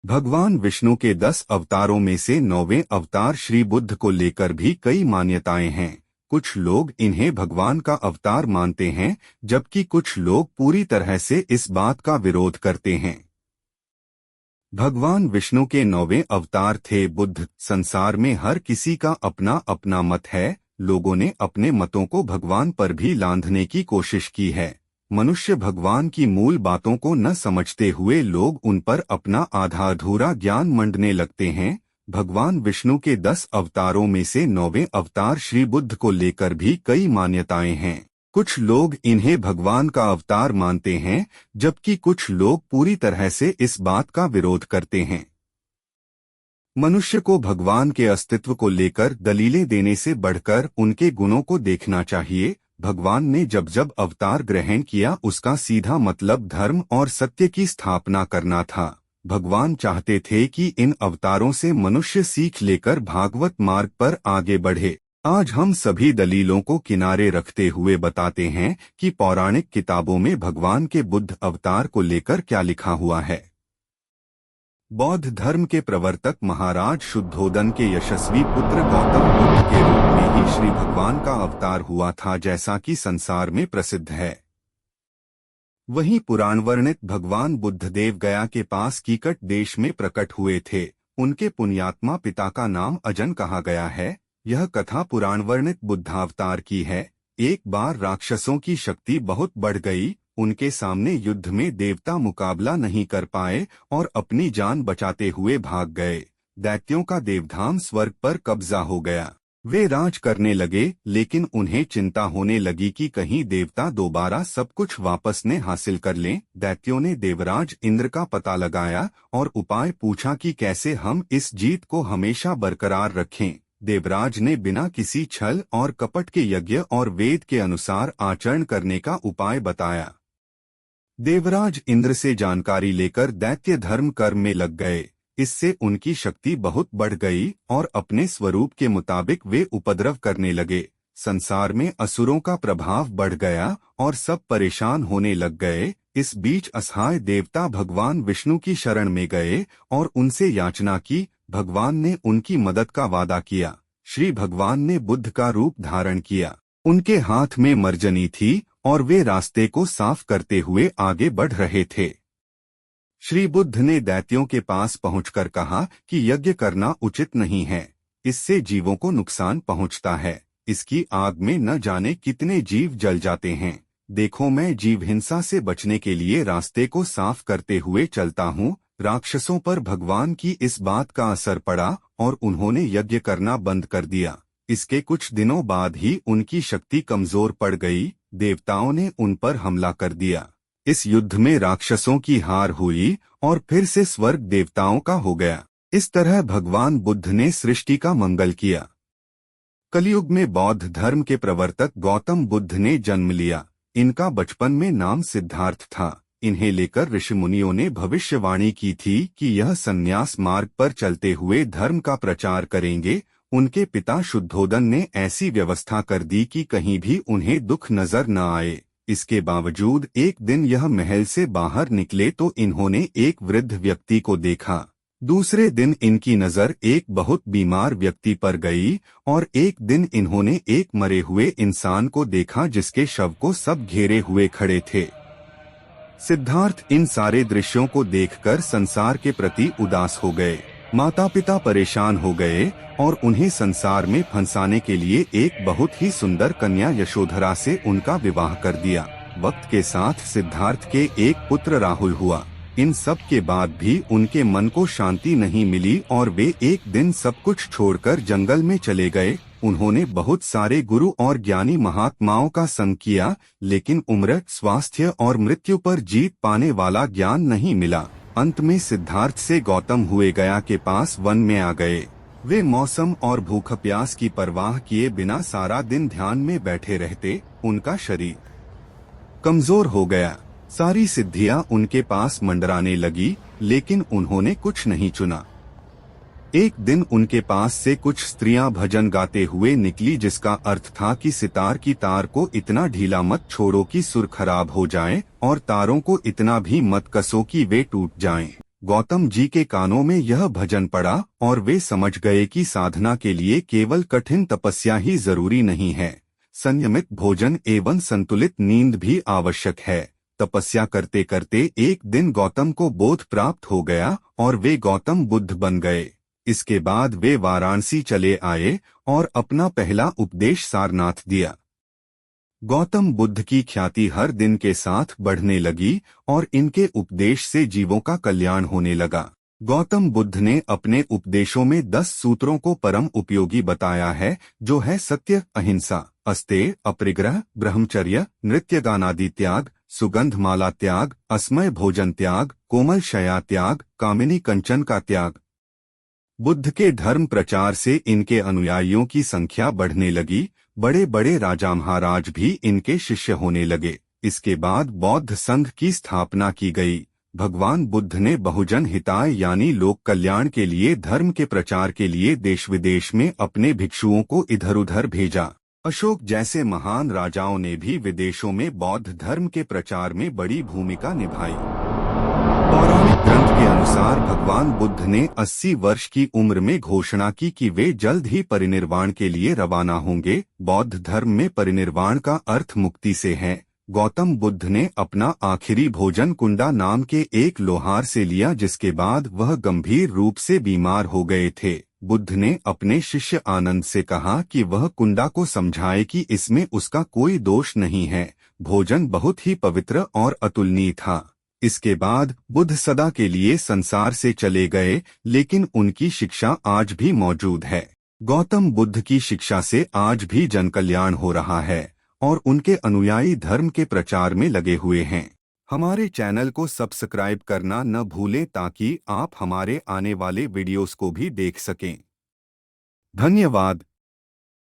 भगवान विष्णु के 10 अवतारों में से 9वें अवतार श्री बुद्ध को लेकर भी कई मान्यताएं हैं। कुछ लोग इन्हें भगवान का अवतार मानते हैं, जबकि कुछ लोग पूरी तरह से इस बात का विरोध करते हैं। भगवान विष्णु के 9वें अवतार थे बुद्ध। संसार में हर किसी का अपना अपना मत है। लोगों ने अपने मतों को भगवान पर भी लांघने की कोशिश की है। मनुष्य भगवान की मूल बातों को न समझते हुए लोग उन पर अपना आधा अधूरा ज्ञान मंडने लगते हैं। भगवान विष्णु के 10 अवतारों में से 9वें अवतार श्री बुद्ध को लेकर भी कई मान्यताएं हैं। कुछ लोग इन्हें भगवान का अवतार मानते हैं, जबकि कुछ लोग पूरी तरह से इस बात का विरोध करते हैं। मनुष्य को भगवान के अस्तित्व को लेकर दलीलें देने से बढ़कर उनके गुणों को देखना चाहिए। भगवान ने जब जब अवतार ग्रहण किया, उसका सीधा मतलब धर्म और सत्य की स्थापना करना था। भगवान चाहते थे कि इन अवतारों से मनुष्य सीख लेकर भागवत मार्ग पर आगे बढ़े। आज हम सभी दलीलों को किनारे रखते हुए बताते हैं कि पौराणिक किताबों में भगवान के बुद्ध अवतार को लेकर क्या लिखा हुआ है। बौद्ध धर्म के प्रवर्तक महाराज शुद्धोदन के यशस्वी पुत्र गौतम बुद्ध के रूप में ही श्री भगवान का अवतार हुआ था, जैसा कि संसार में प्रसिद्ध है। वहीं पुराण वर्णित भगवान बुद्धदेव गया के पास कीकट देश में प्रकट हुए थे। उनके पुण्यात्मा पिता का नाम अजन कहा गया है। यह कथा पुराण वर्णित बुद्धावतार की है। एक बार राक्षसों की शक्ति बहुत बढ़ गई। उनके सामने युद्ध में देवता मुकाबला नहीं कर पाए और अपनी जान बचाते हुए भाग गए। दैत्यों का देवधाम स्वर्ग पर कब्जा हो गया। वे राज करने लगे, लेकिन उन्हें चिंता होने लगी कि कहीं देवता दोबारा सब कुछ वापस न हासिल कर लें। दैत्यों ने देवराज इंद्र का पता लगाया और उपाय पूछा कि कैसे हम इस जीत को हमेशा बरकरार रखें। देवराज ने बिना किसी छल और कपट के यज्ञ और वेद के अनुसार आचरण करने का उपाय बताया। देवराज इंद्र से जानकारी लेकर दैत्य धर्म कर्म में लग गए। इससे उनकी शक्ति बहुत बढ़ गई और अपने स्वरूप के मुताबिक वे उपद्रव करने लगे। संसार में असुरों का प्रभाव बढ़ गया और सब परेशान होने लग गए। इस बीच असहाय देवता भगवान विष्णु की शरण में गए और उनसे याचना की। भगवान ने उनकी मदद का वादा किया। श्री भगवान ने बुद्ध का रूप धारण किया। उनके हाथ में मर्जनी थी और वे रास्ते को साफ करते हुए आगे बढ़ रहे थे। श्री बुद्ध ने दैत्यों के पास पहुंचकर कहा कि यज्ञ करना उचित नहीं है। इससे जीवों को नुकसान पहुंचता है। इसकी आग में न जाने कितने जीव जल जाते हैं। देखो, मैं जीव हिंसा से बचने के लिए रास्ते को साफ करते हुए चलता हूँ। राक्षसों पर भगवान की इस बात का असर पड़ा और उन्होंने यज्ञ करना बंद कर दिया। इसके कुछ दिनों बाद ही उनकी शक्ति कमजोर पड़ गई। देवताओं ने उन पर हमला कर दिया। इस युद्ध में राक्षसों की हार हुई और फिर से स्वर्ग देवताओं का हो गया। इस तरह भगवान बुद्ध ने सृष्टि का मंगल किया। कलयुग में बौद्ध धर्म के प्रवर्तक गौतम बुद्ध ने जन्म लिया। इनका बचपन में नाम सिद्धार्थ था। इन्हें लेकर ऋषि मुनियों ने भविष्यवाणी की थी कि यह संन्यास मार्ग पर चलते हुए धर्म का प्रचार करेंगे। उनके पिता शुद्धोदन ने ऐसी व्यवस्था कर दी कि कहीं भी उन्हें दुख नजर न आए। इसके बावजूद एक दिन यह महल से बाहर निकले तो इन्होंने एक वृद्ध व्यक्ति को देखा। दूसरे दिन इनकी नजर एक बहुत बीमार व्यक्ति पर गई और एक दिन इन्होंने एक मरे हुए इंसान को देखा जिसके शव को सब घेरे हुए खड़े थे। सिद्धार्थ इन सारे दृश्यों को देखकर संसार के प्रति उदास हो गए। माता पिता परेशान हो गए और उन्हें संसार में फंसाने के लिए एक बहुत ही सुंदर कन्या यशोधरा से उनका विवाह कर दिया। वक्त के साथ सिद्धार्थ के एक पुत्र राहुल हुआ। इन सब के बाद भी उनके मन को शांति नहीं मिली और वे एक दिन सब कुछ छोड़कर जंगल में चले गए। उन्होंने बहुत सारे गुरु और ज्ञानी महात्माओं का संग किया, लेकिन उम्र, स्वास्थ्य और मृत्यु पर जीत पाने वाला ज्ञान नहीं मिला। अंत में सिद्धार्थ से गौतम हुए गया के पास वन में आ गए। वे मौसम और भूख प्यास की परवाह किए बिना सारा दिन ध्यान में बैठे रहते। उनका शरीर कमजोर हो गया। सारी सिद्धियां उनके पास मंडराने लगी, लेकिन उन्होंने कुछ नहीं चुना। एक दिन उनके पास से कुछ स्त्रियां भजन गाते हुए निकली, जिसका अर्थ था कि सितार की तार को इतना ढीला मत छोड़ो कि सुर खराब हो जाए और तारों को इतना भी मत कसो कि वे टूट जाएं। गौतम जी के कानों में यह भजन पड़ा और वे समझ गए कि साधना के लिए केवल कठिन तपस्या ही जरूरी नहीं है, संयमित भोजन एवं संतुलित नींद भी आवश्यक है। तपस्या करते करते एक दिन गौतम को बोध प्राप्त हो गया और वे गौतम बुद्ध बन गए। इसके बाद वे वाराणसी चले आए और अपना पहला उपदेश सारनाथ दिया। गौतम बुद्ध की ख्याति हर दिन के साथ बढ़ने लगी और इनके उपदेश से जीवों का कल्याण होने लगा। गौतम बुद्ध ने अपने उपदेशों में 10 सूत्रों को परम उपयोगी बताया है, जो है सत्य, अहिंसा, अस्तेय, अपरिग्रह, ब्रह्मचर्य, नृत्य गानादि त्याग, सुगंध माला त्याग, असमय भोजन त्याग, कोमल शया त्याग, कामिनी कंचन का त्याग। बुद्ध के धर्म प्रचार से इनके अनुयायियों की संख्या बढ़ने लगी। बड़े बड़े राजा महाराज भी इनके शिष्य होने लगे। इसके बाद बौद्ध संघ की स्थापना की गई। भगवान बुद्ध ने बहुजन हिताय यानी लोक कल्याण के लिए धर्म के प्रचार के लिए देश विदेश में अपने भिक्षुओं को इधर उधर भेजा। अशोक जैसे महान राजाओं ने भी विदेशों में बौद्ध धर्म के प्रचार में बड़ी भूमिका निभाई। पौराणिक ग्रंथ के अनुसार भगवान बुद्ध ने 80 वर्ष की उम्र में घोषणा की कि वे जल्द ही परिनिर्वाण के लिए रवाना होंगे। बौद्ध धर्म में परिनिर्वाण का अर्थ मुक्ति से है। गौतम बुद्ध ने अपना आखिरी भोजन कुंडा नाम के एक लोहार से लिया, जिसके बाद वह गंभीर रूप से बीमार हो गए थे। बुद्ध ने अपने शिष्य आनंद से कहा कि वह कुंडा को समझाए कि इसमें उसका कोई दोष नहीं है। भोजन बहुत ही पवित्र और अतुलनीय था। इसके बाद बुद्ध सदा के लिए संसार से चले गए, लेकिन उनकी शिक्षा आज भी मौजूद है। गौतम बुद्ध की शिक्षा से आज भी जन कल्याण हो रहा है और उनके अनुयायी धर्म के प्रचार में लगे हुए हैं। हमारे चैनल को सब्सक्राइब करना न भूलें ताकि आप हमारे आने वाले वीडियोस को भी देख सकें। धन्यवाद।